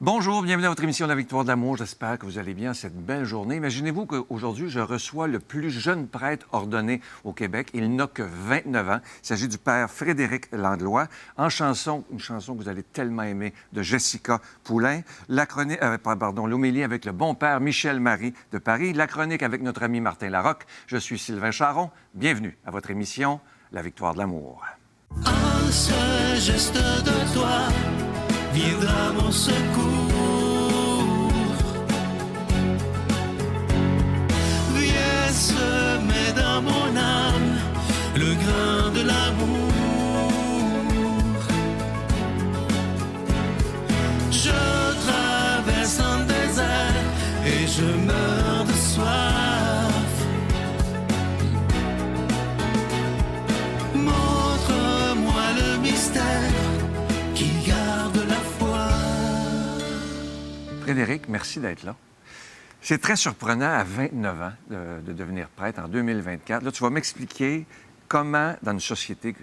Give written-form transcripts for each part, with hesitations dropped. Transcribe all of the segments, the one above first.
Bonjour, bienvenue à votre émission La Victoire de l'amour. J'espère que vous allez bien cette belle journée. Imaginez-vous qu'aujourd'hui, je reçois le plus jeune prêtre ordonné au Québec. Il n'a que 29 ans. Il s'agit du père Frédéric Langlois. En chanson, une chanson que vous allez tellement aimer, de Jessica Poulain. L'homélie avec le bon père Michel-Marie de Paris. La chronique avec notre ami Martin Larocque. Je suis Sylvain Charon. Bienvenue à votre émission La Victoire de l'amour. Un seul geste de toi viendra mon secours. Viens semer dans mon âme le grain de l'amour. Je traverse un désert et je meurs de soif. Montre-moi le mystère qui garde la foi. Frédéric, merci d'être là. C'est très surprenant à 29 ans de devenir prêtre en 2024. Là, tu vas m'expliquer comment, dans une société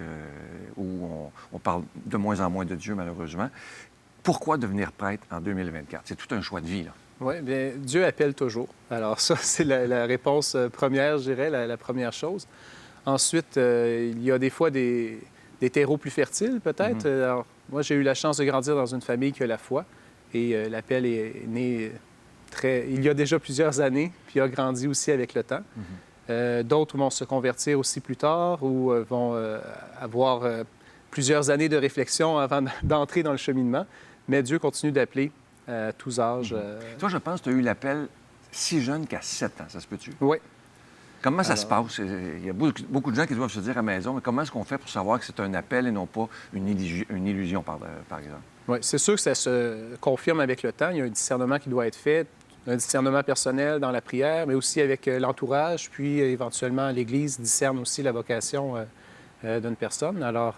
où on parle de moins en moins de Dieu, malheureusement, pourquoi devenir prêtre en 2024? C'est tout un choix de vie, là. Oui, bien, Dieu appelle toujours. Alors ça, c'est la réponse première, je dirais, la première chose. Ensuite, il y a des fois des terreaux plus fertiles, peut-être. Alors, moi, j'ai eu la chance de grandir dans une famille qui a la foi. Et l'appel est né il y a déjà plusieurs années, puis a grandi aussi avec le temps. D'autres vont se convertir aussi plus tard ou vont avoir plusieurs années de réflexion avant d'entrer dans le cheminement. Mais Dieu continue d'appeler à tous âges. Toi, je pense que tu as eu l'appel si jeune qu'à 7 ans, ça se peut-tu? Oui. Comment ça se passe? Il y a beaucoup de gens qui doivent se dire à la maison, mais comment est-ce qu'on fait pour savoir que c'est un appel et non pas une illusion, par exemple? Oui, c'est sûr que ça se confirme avec le temps. Il y a un discernement qui doit être fait, un discernement personnel dans la prière, mais aussi avec l'entourage, puis éventuellement l'Église discerne aussi la vocation d'une personne. Alors,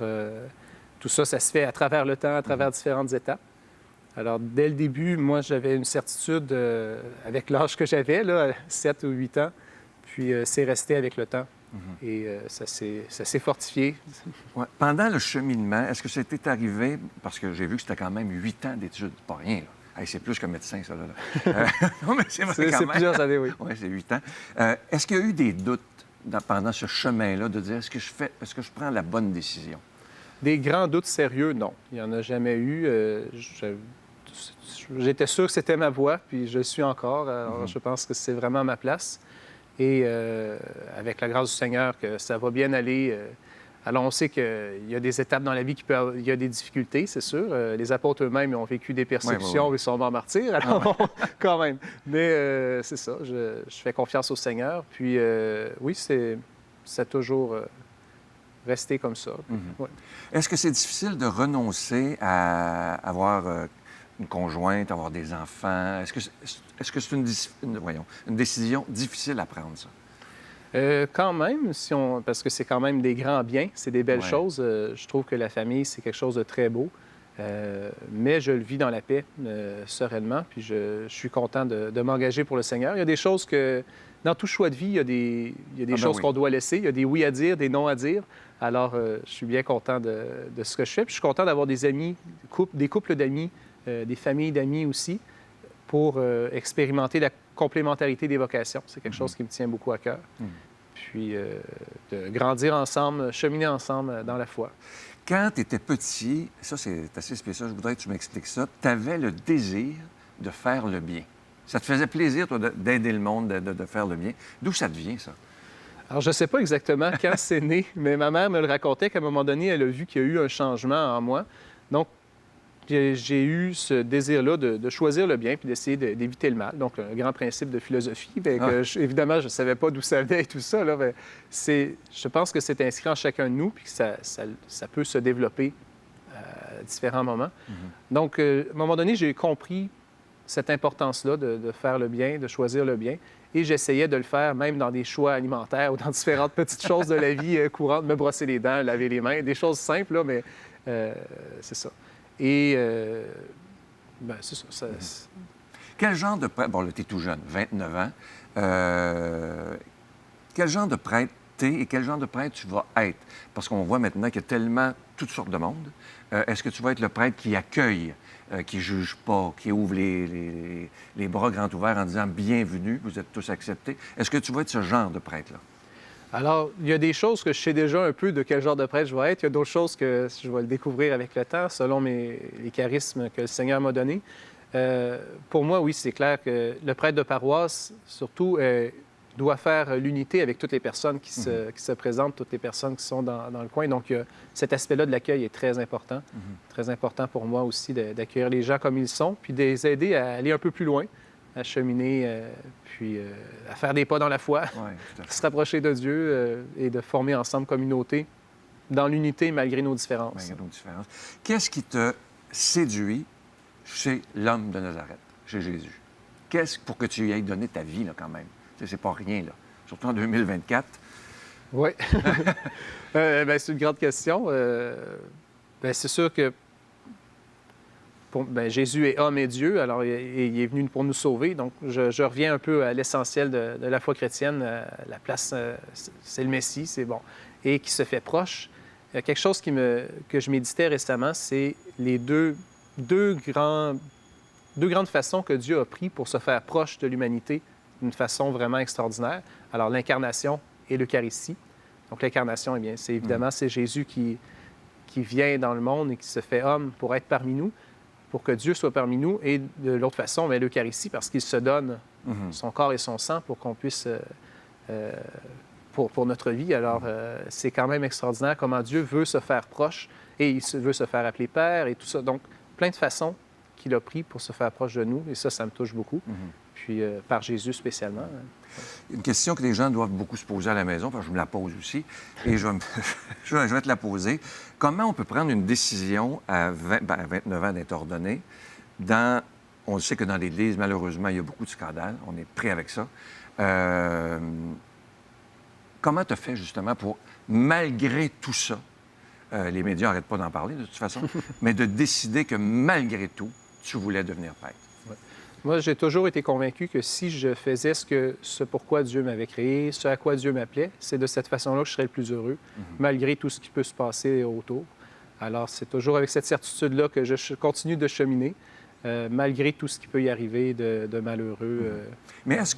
tout ça, ça se fait à travers le temps, à travers différentes étapes. Alors, dès le début, moi, j'avais une certitude avec l'âge que j'avais, là, 7 ou 8 ans, puis c'est resté avec le temps. Et ça s'est fortifié. Ouais. Pendant le cheminement, est-ce que c'était arrivé, parce que j'ai vu que c'était quand même 8 ans d'études, pas rien, là. Hey, c'est plus que médecin, ça, là. Non, mais c'est vrai quand C'est même. plusieurs années, oui. Oui, c'est 8 ans. Est-ce qu'il y a eu des doutes pendant ce chemin-là de dire, est-ce que je prends la bonne décision? Des grands doutes sérieux, non. Il n'y en a jamais eu. J'étais sûr que c'était ma voie, puis je le suis encore. Alors, je pense que c'est vraiment ma place. Et avec la grâce du Seigneur, que ça va bien aller. Alors, on sait qu'il y a des étapes dans la vie il y a des difficultés, c'est sûr. Les apôtres eux-mêmes ils ont vécu des persécutions, ils sont morts martyrs, alors quand même. Mais c'est ça, je fais confiance au Seigneur. Puis oui, ça a toujours resté comme ça. Ouais. Est-ce que c'est difficile de renoncer à avoir une conjointe, avoir des enfants? Est-ce que c'est une décision difficile à prendre, ça? Quand même, parce que c'est quand même des grands biens, c'est des belles choses. Je trouve que la famille, c'est quelque chose de très beau. Mais je le vis dans la paix, sereinement, puis je suis content de m'engager pour le Seigneur. Il y a des choses que, dans tout choix de vie, il y a des choses qu'on doit laisser. Il y a des oui à dire, des non à dire. Alors, je suis bien content de ce que je fais. Puis je suis content d'avoir des amis, des couples d'amis, des familles d'amis aussi, pour expérimenter la complémentarité des vocations. C'est quelque chose qui me tient beaucoup à cœur. Puis de grandir ensemble, cheminer ensemble dans la foi. Quand tu étais petit, ça c'est assez spécial, je voudrais que tu m'expliques ça, tu avais le désir de faire le bien. Ça te faisait plaisir, toi, d'aider le monde, de faire le bien. D'où ça te vient, ça? Alors, je ne sais pas exactement quand c'est né, mais ma mère me le racontait qu'à un moment donné, elle a vu qu'il y a eu un changement en moi. Donc, j'ai eu ce désir-là de choisir le bien puis d'essayer d'éviter le mal. Donc, un grand principe de philosophie. Bien, évidemment, je ne savais pas d'où ça venait et tout ça. Là, bien, je pense que c'est inscrit en chacun de nous puis que ça peut se développer à différents moments. Donc, à un moment donné, j'ai compris cette importance-là de faire le bien, de choisir le bien. Et j'essayais de le faire même dans des choix alimentaires ou dans différentes petites choses de la vie courante, me brosser les dents, laver les mains, des choses simples, là, mais c'est ça. Et, bien, c'est ça. Quel genre de prêtre... Bon, là, t'es tout jeune, 29 ans. Quel genre de prêtre t'es et quel genre de prêtre tu vas être? Parce qu'on voit maintenant qu'il y a tellement toutes sortes de monde. Est-ce que tu vas être le prêtre qui accueille qui ne juge pas, qui ouvre les bras grands ouverts en disant « Bienvenue, vous êtes tous acceptés ». Est-ce que tu vas être ce genre de prêtre-là? Alors, il y a des choses que je sais déjà un peu de quel genre de prêtre je vais être. Il y a d'autres choses que je vais le découvrir avec le temps, selon les charismes que le Seigneur m'a donnés. Pour moi, oui, c'est clair que le prêtre de paroisse, surtout, doit faire l'unité avec toutes les personnes qui se présentent, toutes les personnes qui sont dans le coin. Donc, cet aspect-là de l'accueil est très important. Très important pour moi aussi d'accueillir les gens comme ils sont, puis de les aider à aller un peu plus loin, à cheminer, puis à faire des pas dans la foi, se rapprocher de Dieu et de former ensemble communauté dans l'unité malgré nos différences. Malgré nos différences. Qu'est-ce qui te séduit chez l'homme de Nazareth, chez Jésus? Qu'est-ce pour que tu lui aies donné ta vie, là, quand même? C'est pas rien, là. Surtout en 2024. Oui. C'est une grande question. C'est sûr que Jésus est homme et Dieu, alors il est venu pour nous sauver. Donc, je reviens un peu à l'essentiel de la foi chrétienne. La place, c'est le Messie, c'est bon. Et qui se fait proche. Quelque chose que je méditais récemment, c'est les deux grandes façons que Dieu a pris pour se faire proche de l'humanité d'une façon vraiment extraordinaire. Alors, l'incarnation et l'Eucharistie. Donc, l'incarnation, eh bien, c'est évidemment, c'est Jésus qui vient dans le monde et qui se fait homme pour être parmi nous, pour que Dieu soit parmi nous. Et de l'autre façon, bien, l'Eucharistie, parce qu'il se donne son corps et son sang pour qu'on puisse... pour notre vie. Alors, c'est quand même extraordinaire comment Dieu veut se faire proche et il veut se faire appeler Père et tout ça. Donc, plein de façons qu'il a pris pour se faire proche de nous. Et ça me touche beaucoup. Puis, par Jésus spécialement. Une question que les gens doivent beaucoup se poser à la maison, parce que je me la pose aussi, et je vais te la poser. Comment on peut prendre une décision à 29 ans d'être ordonné? On sait que dans l'Église, malheureusement, il y a beaucoup de scandales. On est prêt avec ça. Comment tu as fait, justement, pour, malgré tout ça, les médias n'arrêtent pas d'en parler, de toute façon, mais de décider que, malgré tout, tu voulais devenir prêtre? Ouais. Moi, j'ai toujours été convaincu que si je faisais ce pourquoi Dieu m'avait créé, ce à quoi Dieu m'appelait, c'est de cette façon-là que je serais le plus heureux, malgré tout ce qui peut se passer autour. Alors, c'est toujours avec cette certitude-là que je continue de cheminer, malgré tout ce qui peut y arriver de malheureux. Mais est-ce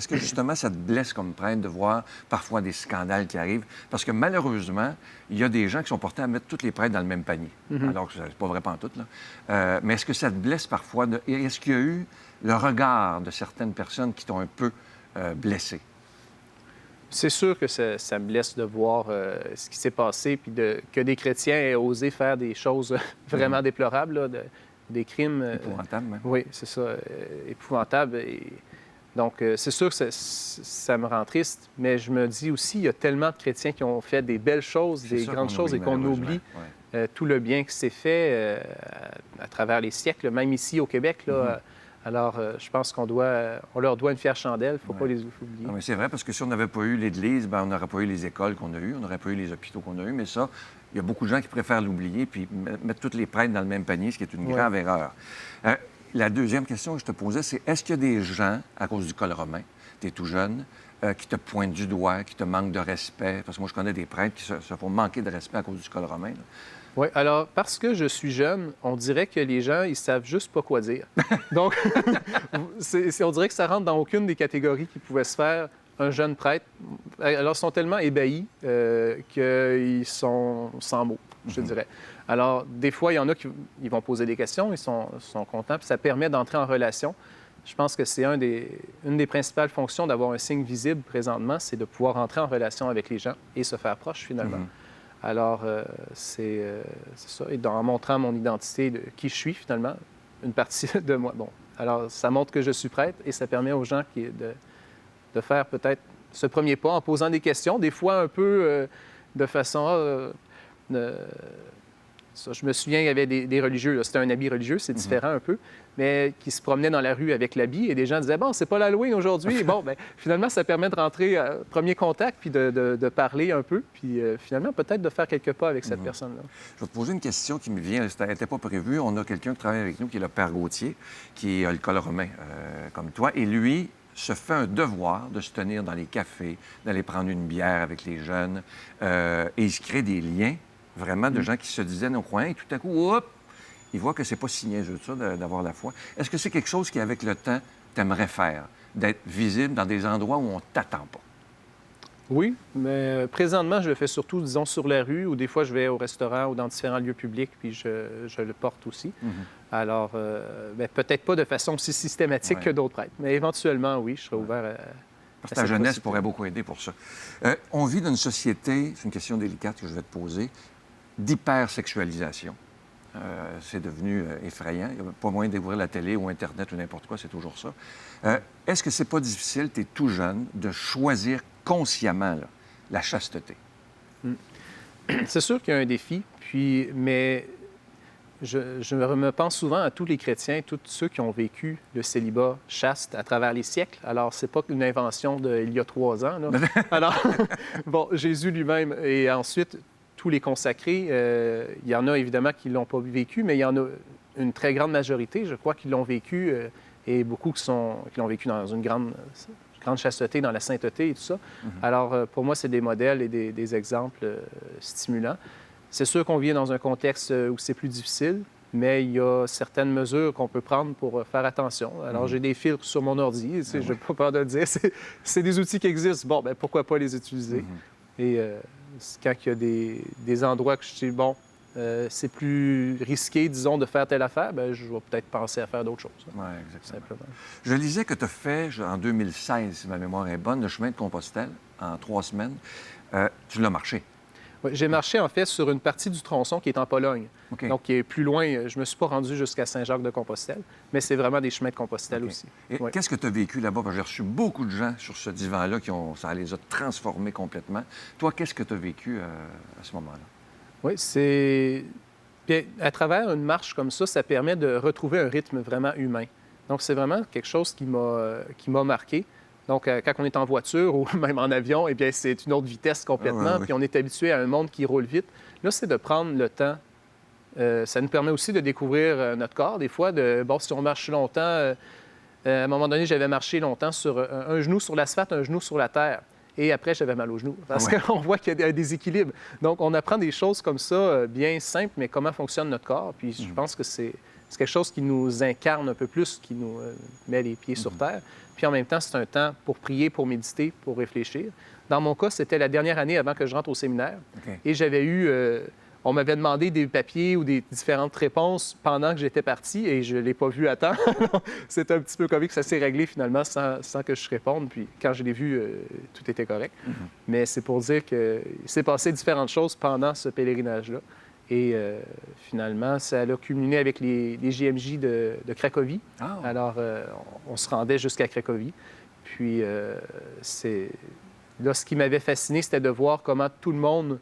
que justement, ça te blesse comme prêtre de voir parfois des scandales qui arrivent? Parce que malheureusement, il y a des gens qui sont portés à mettre tous les prêtres dans le même panier. Alors que c'est pas vrai pantoute, là. Mais est-ce que ça te blesse parfois? Est-ce qu'il y a eu le regard de certaines personnes qui t'ont un peu blessé? C'est sûr que ça me blesse de voir ce qui s'est passé, puis que des chrétiens aient osé faire des choses vraiment déplorables, là, des crimes... Épouvantables, même. Oui, c'est ça, épouvantables. Et donc, c'est sûr que ça me rend triste, mais je me dis aussi, il y a tellement de chrétiens qui ont fait des belles choses, des grandes choses, et qu'on oublie tout le bien qui s'est fait à travers les siècles, même ici au Québec, là. Alors, je pense on leur doit une fière chandelle. Il ne faut pas les oublier. Non, mais c'est vrai, parce que si on n'avait pas eu l'Église, on n'aurait pas eu les écoles qu'on a eues, on n'aurait pas eu les hôpitaux qu'on a eus. Mais ça, il y a beaucoup de gens qui préfèrent l'oublier puis mettre tous les prêtres dans le même panier, ce qui est une grave erreur. La deuxième question que je te posais, c'est est-ce qu'il y a des gens, à cause du col romain, tu es tout jeune, qui te pointent du doigt, qui te manquent de respect? Parce que moi, je connais des prêtres qui se font manquer de respect à cause du col romain, là. Oui, alors, parce que je suis jeune, on dirait que les gens, ils savent juste pas quoi dire. Donc, on dirait que ça rentre dans aucune des catégories qui pouvaient se faire un jeune prêtre. Alors, ils sont tellement ébahis qu'ils sont sans mots, je dirais. Alors, des fois, il y en a qui ils vont poser des questions, ils sont contents, puis ça permet d'entrer en relation. Je pense que c'est une des principales fonctions d'avoir un signe visible présentement, c'est de pouvoir entrer en relation avec les gens et se faire proche, finalement. Alors, c'est ça. Et en montrant mon identité de qui je suis, finalement, une partie de moi. Bon, alors, ça montre que je suis prêtre et ça permet aux gens de faire peut-être ce premier pas en posant des questions, des fois un peu de façon... Ça, je me souviens, il y avait des religieux, là, c'était un habit religieux, c'est différent un peu, mais qui se promenaient dans la rue avec l'habit et des gens disaient « Bon, c'est pas l'Halloween aujourd'hui. » Bon, bien, finalement, ça permet de rentrer premier contact puis de parler un peu, puis finalement, peut-être de faire quelques pas avec cette personne-là. Je vais te poser une question qui me vient, elle n'était pas prévue. On a quelqu'un qui travaille avec nous, qui est le Père Gauthier, qui a le col romain comme toi, et lui se fait un devoir de se tenir dans les cafés, d'aller prendre une bière avec les jeunes, et il se crée des liens vraiment de gens qui se disaient nos coins, et tout à coup, hop, ils voient que c'est pas si niaiseux ça d'avoir la foi. Est-ce que c'est quelque chose qui, avec le temps, t'aimerais faire? D'être visible dans des endroits où on t'attend pas? Oui, mais présentement, je le fais surtout, disons, sur la rue, ou des fois, je vais au restaurant ou dans différents lieux publics, puis je le porte aussi. Alors, peut-être pas de façon aussi systématique que d'autres prêtres, mais éventuellement, oui, je serais ouvert à Parce que ta jeunesse pourrait beaucoup aider pour ça. On vit dans une société, c'est une question délicate que je vais te poser, d'hypersexualisation. C'est devenu effrayant. Il n'y a pas moyen d'ouvrir la télé ou Internet ou n'importe quoi, c'est toujours ça. Est-ce que c'est pas difficile, tu es tout jeune, de choisir consciemment là, la chasteté? C'est sûr qu'il y a un défi, mais je me pense souvent à tous les chrétiens, tous ceux qui ont vécu le célibat chaste à travers les siècles. Alors, c'est pas une invention d'il y a 3 ans. Là. Alors, bon, Jésus lui-même et ensuite tous les consacrés, il y en a évidemment qui ne l'ont pas vécu, mais il y en a une très grande majorité, je crois, qui l'ont vécu et beaucoup qui l'ont vécu dans une grande chasteté, dans la sainteté et tout ça. Alors, pour moi, c'est des modèles et des exemples stimulants. C'est sûr qu'on vit dans un contexte où c'est plus difficile, mais il y a certaines mesures qu'on peut prendre pour faire attention. Alors, j'ai des filtres sur mon ordi, je n'ai pas peur de le dire. C'est des outils qui existent. Bon, bien, pourquoi pas les utiliser? Et quand il y a des endroits que je dis, bon, c'est plus risqué, disons, de faire telle affaire, bien, je vais peut-être penser à faire d'autres choses. Oui, exactement. Simplement. Je lisais que tu as fait, en 2016, si ma mémoire est bonne, le chemin de Compostelle en 3 semaines. Tu l'as marché. Oui, j'ai marché, en fait, sur une partie du tronçon qui est en Pologne. OK. Donc, qui est plus loin. Je ne me suis pas rendu jusqu'à Saint-Jacques-de-Compostelle, mais c'est vraiment des chemins de Compostelle aussi. Et Oui. qu'est-ce que tu as vécu là-bas? Parce que j'ai reçu beaucoup de gens sur ce divan-là ça les a transformés complètement. Toi, qu'est-ce que tu as vécu à ce moment-là? Oui, c'est... Bien, à travers une marche comme ça permet de retrouver un rythme vraiment humain. Donc, c'est vraiment quelque chose qui m'a marqué. Donc, quand on est en voiture ou même en avion, eh bien, c'est une autre vitesse complètement. Puis on est habitué à un monde qui roule vite. Là, c'est de prendre le temps. Ça nous permet aussi de découvrir notre corps. Des fois, si on marche longtemps, à un moment donné, j'avais marché longtemps sur un genou sur l'asphalte, un genou sur la terre. Et après, j'avais mal aux genoux parce qu'on voit qu'il y a un déséquilibre. Donc, on apprend des choses comme ça, bien simples, mais comment fonctionne notre corps. Puis je pense que c'est quelque chose qui nous incarne un peu plus, qui nous met les pieds sur terre. Puis en même temps, c'est un temps pour prier, pour méditer, pour réfléchir. Dans mon cas, c'était la dernière année avant que je rentre au séminaire. OK. Et j'avais eu... on m'avait demandé des papiers ou des différentes réponses pendant que j'étais parti et je ne l'ai pas vu à temps. C'était un petit peu comique. Ça s'est réglé finalement sans que je réponde. Puis quand je l'ai vu, tout était correct. Mais c'est pour dire qu'il s'est passé différentes choses pendant ce pèlerinage-là. Et finalement, ça a culminé avec les JMJ de Cracovie. Ah. Alors, on se rendait jusqu'à Cracovie. Puis, là, ce qui m'avait fasciné, c'était de voir comment tout le monde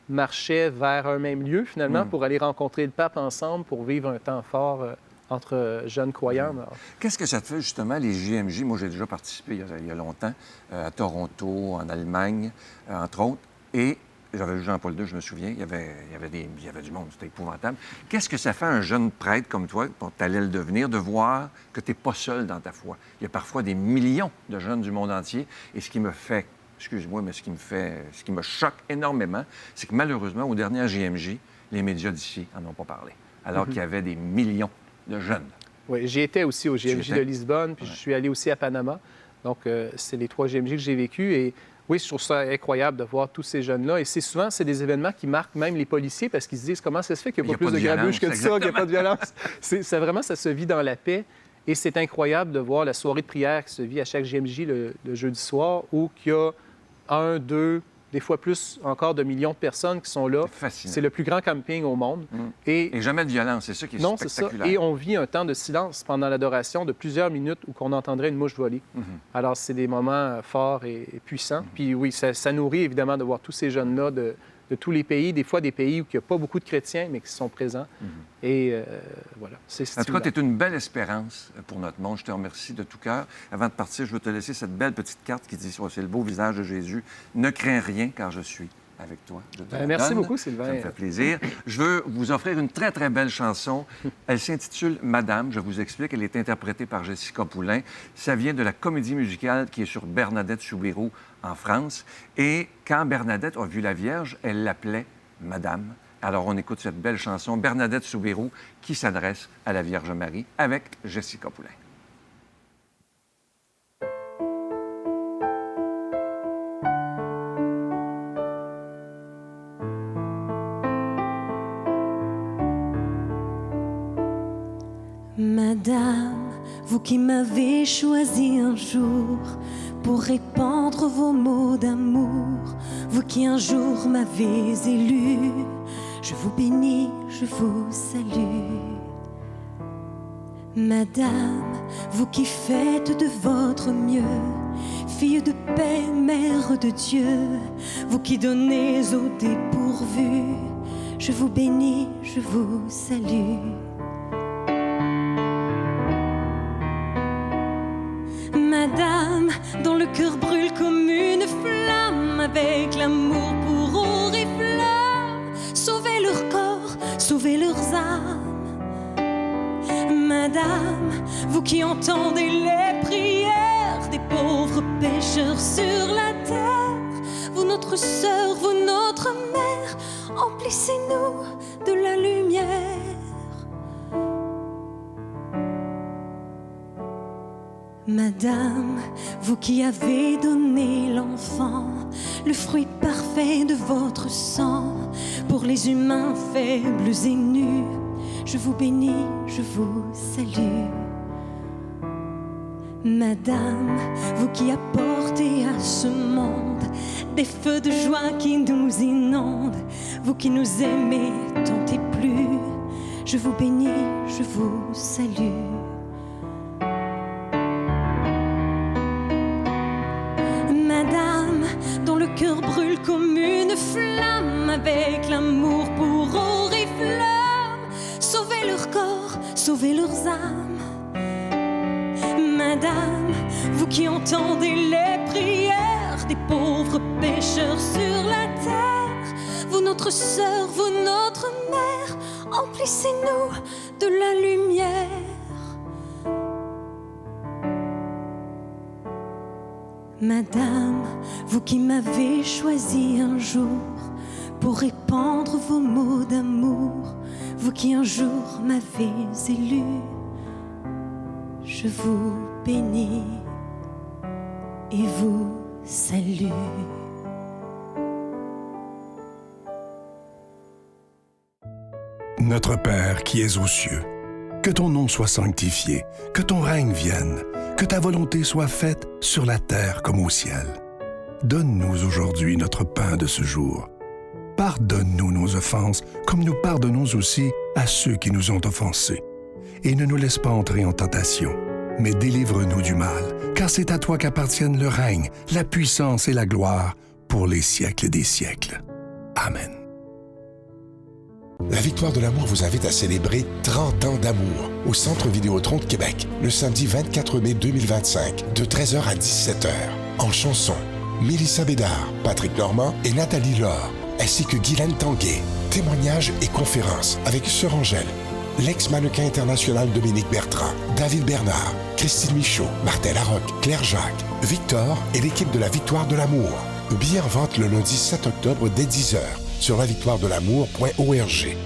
marchait vers un même lieu, finalement, pour aller rencontrer le pape ensemble, pour vivre un temps fort entre jeunes croyants. Qu'est-ce que ça te fait, justement, les JMJ? Moi, j'ai déjà participé il y a longtemps, à Toronto, en Allemagne, entre autres. Et j'avais vu Jean-Paul II, je me souviens, il y avait du monde, c'était épouvantable. Qu'est-ce que ça fait à un jeune prêtre comme toi, quand tu allais le devenir, de voir que tu n'es pas seul dans ta foi? Il y a parfois des millions de jeunes du monde entier. Et ce qui me fait, excuse-moi, mais ce qui me choque énormément, c'est que malheureusement, au dernier JMJ, les médias d'ici n'en ont pas parlé, alors qu'il y avait des millions de jeunes. Oui, j'y étais aussi au JMJ de Lisbonne, puis je suis allé aussi à Panama. Donc, c'est les 3 JMJ que j'ai vécus. Et oui, je trouve ça incroyable de voir tous ces jeunes-là. Et souvent, c'est des événements qui marquent même les policiers parce qu'ils se disent comment ça se fait qu'il n'y a pas plus de grabuge que ça, qu'il n'y a pas de violence. Vraiment, ça se vit dans la paix. Et c'est incroyable de voir la soirée de prière qui se vit à chaque JMJ le jeudi soir où il y a 1, 2, des fois plus encore de millions de personnes qui sont là. C'est le plus grand camping au monde. Et jamais de violence, c'est ça qui est spectaculaire. C'est ça. Et on vit un temps de silence pendant l'adoration de plusieurs minutes où on entendrait une mouche voler. Alors, c'est des moments forts et puissants. Puis oui, ça nourrit évidemment de voir tous ces jeunes-là de tous les pays, des fois des pays où il n'y a pas beaucoup de chrétiens, mais qui sont présents. Et voilà, c'est stimulant. En tout cas, tu es une belle espérance pour notre monde. Je te remercie de tout cœur. Avant de partir, je veux te laisser cette belle petite carte qui dit, c'est le beau visage de Jésus. Ne crains rien, car je suis avec toi. Je te la merci donne. beaucoup, Sylvain. Ça me fait plaisir. Je veux vous offrir une très, très belle chanson. Elle s'intitule « Madame ». Je vous explique. Elle est interprétée par Jessica Poulain. Ça vient de la comédie musicale qui est sur Bernadette Soubirous en France. Et quand Bernadette a vu la Vierge, elle l'appelait « Madame ». Alors, on écoute cette belle chanson, Bernadette Soubirous, qui s'adresse à la Vierge Marie, avec Jessica Poulain. Madame, vous qui m'avez choisi un jour pour répandre vos mots d'amour, vous qui un jour m'avez élu, je vous bénis, je vous salue. Madame, vous qui faites de votre mieux, fille de paix, mère de Dieu, vous qui donnez au dépourvu, je vous bénis, je vous salue. Madame, dont le cœur brûle comme une flamme, avec l'amour pour oriflamme, sauvez leur corps, sauvez leurs âmes. Madame, vous qui entendez les prières des pauvres pécheurs sur la terre, vous notre sœur, vous notre mère, emplissez-nous de la lumière. Madame, vous qui avez donné l'enfant, le fruit parfait de votre sang, pour les humains faibles et nus, je vous bénis, je vous salue. Madame, vous qui apportez à ce monde des feux de joie qui nous inondent, vous qui nous aimez tant et plus, je vous bénis, je vous salue. Madame, dont le cœur brûle comme une flamme, avec l'amour pour oriflamme, sauvez leur corps, sauvez leurs âmes. Madame, vous qui entendez les prières des pauvres pécheurs sur la terre, vous notre sœur, vous notre mère, emplissez-nous de la lumière. Madame, vous qui m'avez choisi un jour pour répandre vos mots d'amour, vous qui un jour m'avez élu, je vous bénis et vous salue. Notre Père qui es aux cieux, que ton nom soit sanctifié, que ton règne vienne, que ta volonté soit faite sur la terre comme au ciel. Donne-nous aujourd'hui notre pain de ce jour. Pardonne-nous nos offenses, comme nous pardonnons aussi à ceux qui nous ont offensés. Et ne nous laisse pas entrer en tentation, mais délivre-nous du mal, car c'est à toi qu'appartiennent le règne, la puissance et la gloire pour les siècles des siècles. Amen. La Victoire de l'amour vous invite à célébrer 30 ans d'amour au Centre Vidéotron de Québec, le samedi 24 mai 2025, de 13h à 17h. En chanson, Mélissa Bédard, Patrick Normand et Nathalie Laure, ainsi que Guylaine Tanguay. Témoignages et conférences avec Sœur Angèle, l'ex-mannequin international Dominique Bertrand, David Bernard, Christine Michaud, Martin Larocque, Claire Jacques, Victor et l'équipe de la Victoire de l'amour. Billets en vente le lundi 7 octobre dès 10h sur lavictoiredelamour.org.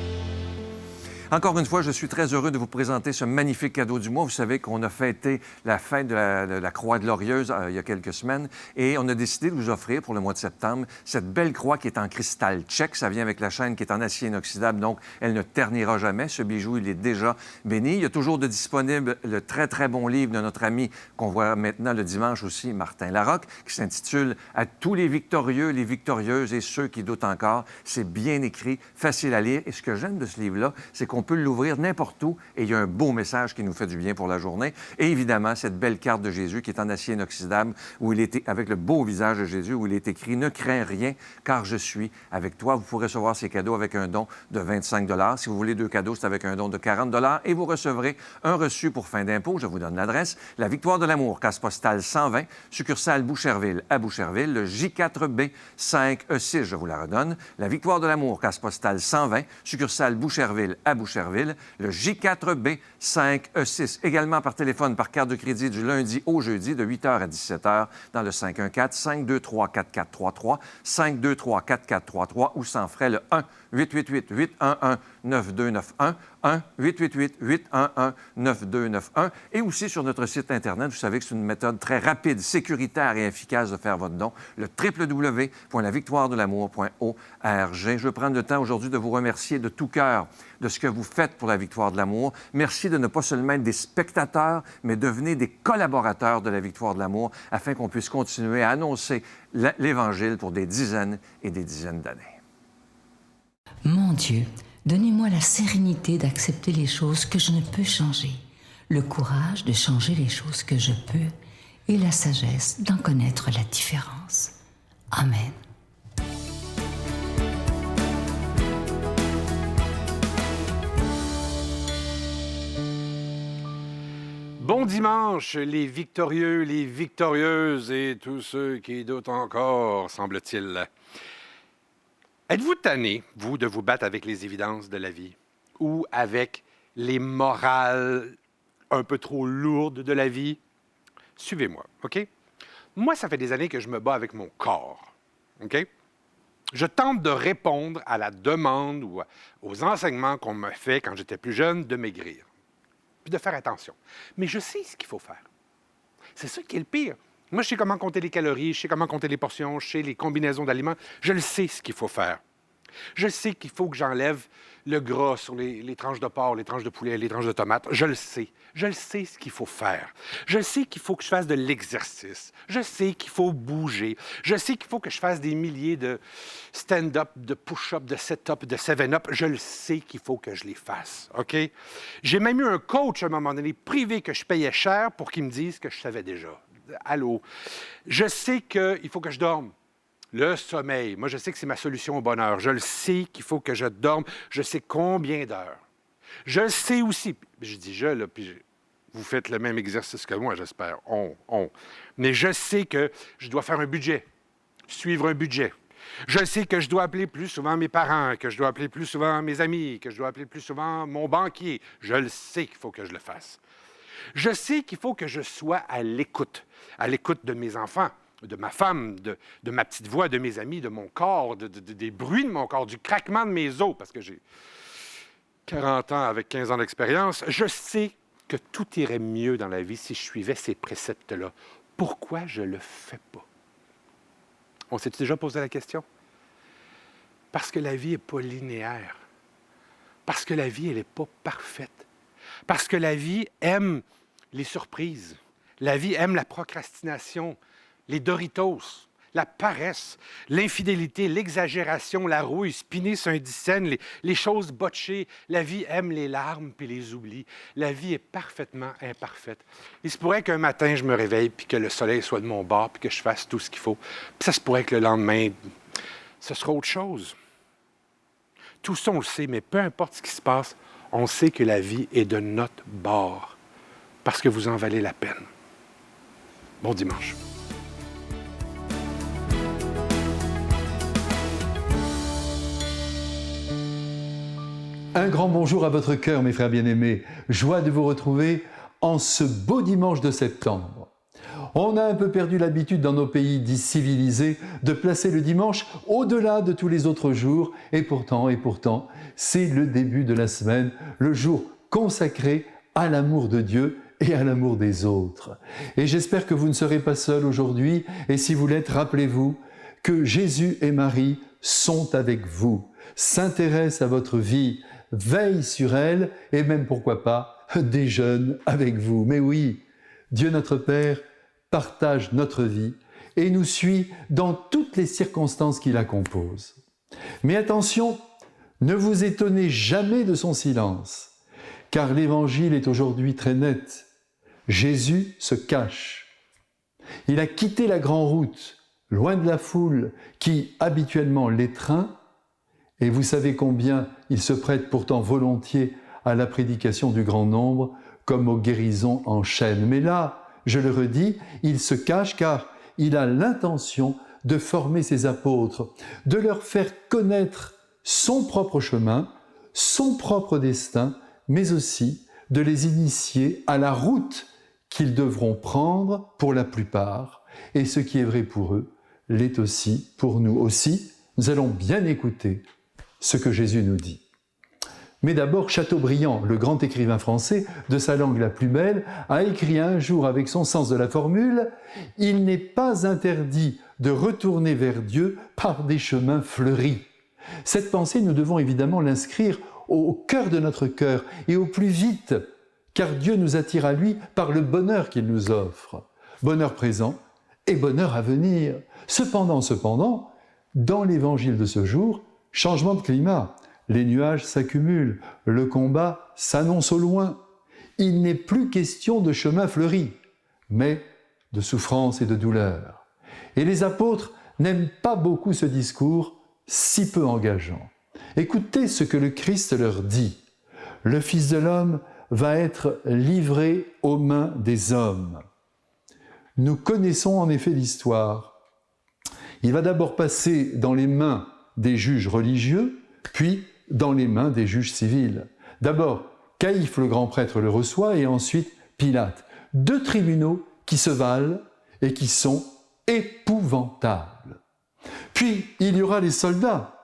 Encore une fois, je suis très heureux de vous présenter ce magnifique cadeau du mois. Vous savez qu'on a fêté la fête de la Croix Glorieuse il y a quelques semaines et on a décidé de vous offrir pour le mois de septembre cette belle croix qui est en cristal tchèque. Ça vient avec la chaîne qui est en acier inoxydable, donc elle ne ternira jamais. Ce bijou, il est déjà béni. Il y a toujours de disponible le très, très bon livre de notre ami qu'on voit maintenant le dimanche aussi, Martin Larocque, qui s'intitule « À tous les victorieux, les victorieuses et ceux qui doutent encore ». C'est bien écrit, facile à lire. Et ce que j'aime de ce livre-là, c'est qu'on peut l'ouvrir n'importe où et il y a un beau message qui nous fait du bien pour la journée. Et évidemment, cette belle carte de Jésus qui est en acier inoxydable, où il est avec le beau visage de Jésus, où il est écrit « Ne crains rien, car je suis avec toi ». Vous pourrez recevoir ces cadeaux avec un don de 25 $. Si vous voulez 2 cadeaux, c'est avec un don de 40 $ et vous recevrez un reçu pour fin d'impôt. Je vous donne l'adresse. La Victoire de l'amour, case postale 120, succursale Boucherville à Boucherville, le J4B 5E6, je vous la redonne. La Victoire de l'amour, case postale 120, succursale Boucherville à Boucherville, Boucherville, le J4B5E6. Également par téléphone, par carte de crédit du lundi au jeudi de 8h à 17h dans le 514-523-4433, 523-4433 ou sans frais le 1-888-811-9291, 1-888-811-9291 et aussi sur notre site Internet. Vous savez que c'est une méthode très rapide, sécuritaire et efficace de faire votre don, le www.lavictoiredelamour.org. Je veux prendre le temps aujourd'hui de vous remercier de tout cœur de ce que vous faites pour la Victoire de l'amour. Merci de ne pas seulement être des spectateurs, mais devenez des collaborateurs de la Victoire de l'amour afin qu'on puisse continuer à annoncer l'Évangile pour des dizaines et des dizaines d'années. Mon Dieu, donnez-moi la sérénité d'accepter les choses que je ne peux changer, le courage de changer les choses que je peux et la sagesse d'en connaître la différence. Amen. Bon dimanche, les victorieux, les victorieuses et tous ceux qui doutent encore, semble-t-il. Êtes-vous tanné, vous, de vous battre avec les évidences de la vie ou avec les morales un peu trop lourdes de la vie? Suivez-moi, OK? Moi, ça fait des années que je me bats avec mon corps, OK? Je tente de répondre à la demande ou aux enseignements qu'on me fait quand j'étais plus jeune de maigrir, puis de faire attention. Mais je sais ce qu'il faut faire. C'est ça qui est le pire. Moi, je sais comment compter les calories, je sais comment compter les portions, je sais les combinaisons d'aliments. Je le sais ce qu'il faut faire. Je sais qu'il faut que j'enlève le gras sur les tranches de porc, les tranches de poulet, les tranches de tomates. Je le sais. Je le sais ce qu'il faut faire. Je sais qu'il faut que je fasse de l'exercice. Je sais qu'il faut bouger. Je sais qu'il faut que je fasse des milliers de stand-up, de push-up, de set-up, de 7-up. Je le sais qu'il faut que je les fasse. OK? J'ai même eu un coach à un moment donné privé que je payais cher pour qu'il me dise que je savais déjà. Allô? Je sais qu'il faut que je dorme. Le sommeil. Moi, je sais que c'est ma solution au bonheur. Je le sais qu'il faut que je dorme. Je sais combien d'heures. Je le sais aussi. Je dis je, là, puis vous faites le même exercice que moi, j'espère. Mais je sais que je dois faire un budget, suivre un budget. Je sais que je dois appeler plus souvent mes parents, que je dois appeler plus souvent mes amis, que je dois appeler plus souvent mon banquier. Je le sais qu'il faut que je le fasse. Je sais qu'il faut que je sois à l'écoute de mes enfants, de ma femme, de ma petite voix, de mes amis, de mon corps, des bruits de mon corps, du craquement de mes os, parce que j'ai 40 ans avec 15 ans d'expérience. Je sais que tout irait mieux dans la vie si je suivais ces préceptes-là. Pourquoi je ne le fais pas? On s'est déjà posé la question? Parce que la vie n'est pas linéaire. Parce que la vie, elle n'est pas parfaite. Parce que la vie aime les surprises. La vie aime la procrastination, les Doritos, la paresse, l'infidélité, l'exagération, la rouille, spinner sur un dixaine, les choses botchées. La vie aime les larmes puis les oublis. La vie est parfaitement imparfaite. Il se pourrait qu'un matin, je me réveille puis que le soleil soit de mon bord puis que je fasse tout ce qu'il faut. Puis ça se pourrait que le lendemain, ce sera autre chose. Tout ça, on le sait, mais peu importe ce qui se passe, on sait que la vie est de notre bord parce que vous en valez la peine. Bon dimanche. Un grand bonjour à votre cœur, mes frères bien-aimés. Joie de vous retrouver en ce beau dimanche de septembre. On a un peu perdu l'habitude dans nos pays dits civilisés de placer le dimanche au-delà de tous les autres jours. Et pourtant, c'est le début de la semaine, le jour consacré à l'amour de Dieu et à l'amour des autres. Et j'espère que vous ne serez pas seuls aujourd'hui. Et si vous l'êtes, rappelez-vous que Jésus et Marie sont avec vous, s'intéressent à votre vie, veillent sur elle et même, pourquoi pas, déjeunent avec vous. Mais oui, Dieu notre Père partage notre vie et nous suit dans toutes les circonstances qui la composent. Mais attention, ne vous étonnez jamais de son silence, car l'Évangile est aujourd'hui très net. Jésus se cache. Il a quitté la grande route, loin de la foule qui habituellement l'étreint, et vous savez combien il se prête pourtant volontiers à la prédication du grand nombre, comme aux guérisons en chaîne. Mais là, je le redis, il se cache car il a l'intention de former ses apôtres, de leur faire connaître son propre chemin, son propre destin, mais aussi de les initier à la route qu'ils devront prendre pour la plupart. Et ce qui est vrai pour eux l'est aussi pour nous aussi. Nous allons bien écouter ce que Jésus nous dit. Mais d'abord, Chateaubriand, le grand écrivain français, de sa langue la plus belle, a écrit un jour avec son sens de la formule « Il n'est pas interdit de retourner vers Dieu par des chemins fleuris ». Cette pensée, nous devons évidemment l'inscrire au cœur de notre cœur et au plus vite, car Dieu nous attire à lui par le bonheur qu'il nous offre. Bonheur présent et bonheur à venir. Cependant, dans l'évangile de ce jour, changement de climat. Les nuages s'accumulent, le combat s'annonce au loin. Il n'est plus question de chemin fleuri, mais de souffrance et de douleur. Et les apôtres n'aiment pas beaucoup ce discours si peu engageant. Écoutez ce que le Christ leur dit. Le Fils de l'homme va être livré aux mains des hommes. Nous connaissons en effet l'histoire. Il va d'abord passer dans les mains des juges religieux, puis dans les mains des juges civils. D'abord, Caïphe le grand prêtre le reçoit et ensuite Pilate. 2 tribunaux qui se valent et qui sont épouvantables. Puis, il y aura les soldats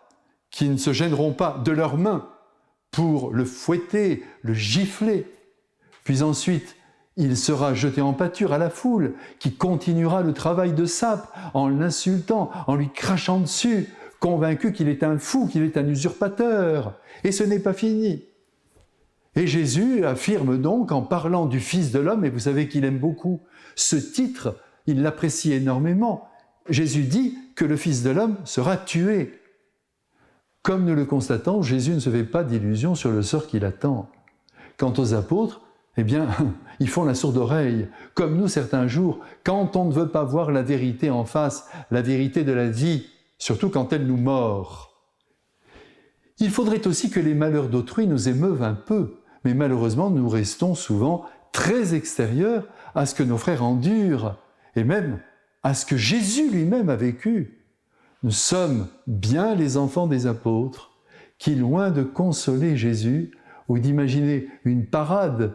qui ne se gêneront pas de leurs mains pour le fouetter, le gifler. Puis ensuite, il sera jeté en pâture à la foule qui continuera le travail de sape en l'insultant, en lui crachant dessus, convaincu qu'il est un fou, qu'il est un usurpateur. Et ce n'est pas fini. Et Jésus affirme donc en parlant du Fils de l'homme, et vous savez qu'il aime beaucoup ce titre, il l'apprécie énormément. Jésus dit que le Fils de l'homme sera tué. Comme nous le constatons, Jésus ne se fait pas d'illusions sur le sort qui l'attend. Quant aux apôtres, eh bien, ils font la sourde oreille. Comme nous, certains jours, quand on ne veut pas voir la vérité en face, la vérité de la vie, surtout quand elle nous mord. Il faudrait aussi que les malheurs d'autrui nous émeuvent un peu, mais malheureusement, nous restons souvent très extérieurs à ce que nos frères endurent, et même à ce que Jésus lui-même a vécu. Nous sommes bien les enfants des apôtres, qui, loin de consoler Jésus, ou d'imaginer une parade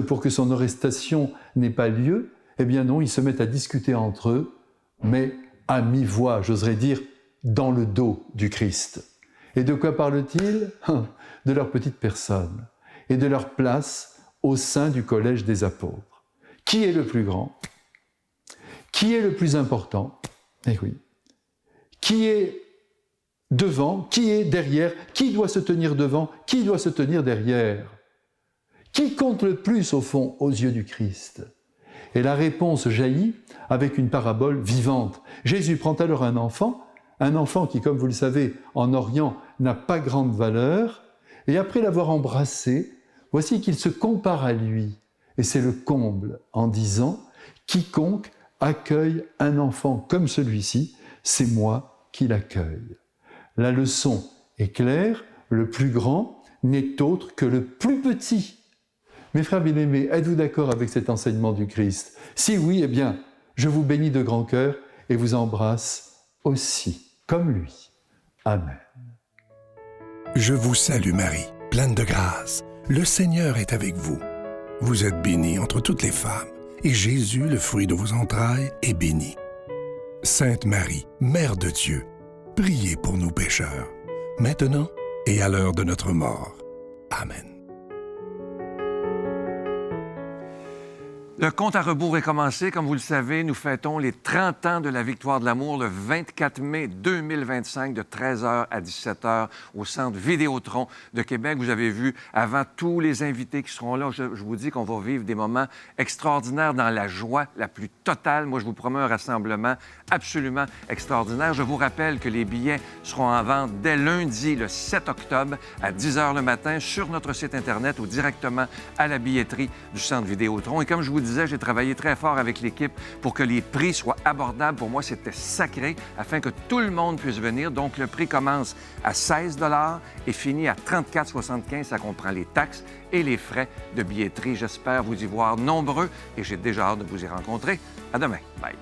pour que son arrestation n'ait pas lieu, eh bien non, ils se mettent à discuter entre eux, mais à mi-voix, j'oserais dire, dans le dos du Christ. Et de quoi parle-t-il ? De leur petite personne et de leur place au sein du collège des apôtres. Qui est le plus grand ? Qui est le plus important ? Eh oui. Qui est devant ? Qui est derrière ? Qui doit se tenir devant ? Qui doit se tenir derrière ? Qui compte le plus, au fond, aux yeux du Christ ? Et la réponse jaillit avec une parabole vivante. Jésus prend alors un enfant qui, comme vous le savez, en Orient, n'a pas grande valeur, et après l'avoir embrassé, voici qu'il se compare à lui. Et c'est le comble en disant « Quiconque accueille un enfant comme celui-ci, c'est moi qui l'accueille. » La leçon est claire, le plus grand n'est autre que le plus petit. Mes frères bien-aimés, êtes-vous d'accord avec cet enseignement du Christ ? Si oui, eh bien, je vous bénis de grand cœur et vous embrasse aussi, comme lui. Amen. Je vous salue Marie, pleine de grâce. Le Seigneur est avec vous. Vous êtes bénie entre toutes les femmes, et Jésus, le fruit de vos entrailles, est béni. Sainte Marie, Mère de Dieu, priez pour nous pécheurs, maintenant et à l'heure de notre mort. Amen. Le compte à rebours est commencé. Comme vous le savez, nous fêtons les 30 ans de la victoire de l'amour le 24 mai 2025 de 13h à 17h au Centre Vidéotron de Québec. Vous avez vu avant tous les invités qui seront là. Je vous dis qu'on va vivre des moments extraordinaires dans la joie la plus totale. Moi, je vous promets un rassemblement absolument extraordinaire. Je vous rappelle que les billets seront en vente dès lundi, le 7 octobre, à 10h le matin sur notre site Internet ou directement à la billetterie du Centre Vidéotron. Et comme je vous disais, j'ai travaillé très fort avec l'équipe pour que les prix soient abordables. Pour moi, c'était sacré afin que tout le monde puisse venir. Donc, le prix commence à 16 $ et finit à 34,75 $. Ça comprend les taxes et les frais de billetterie. J'espère vous y voir nombreux et j'ai déjà hâte de vous y rencontrer. À demain. Bye.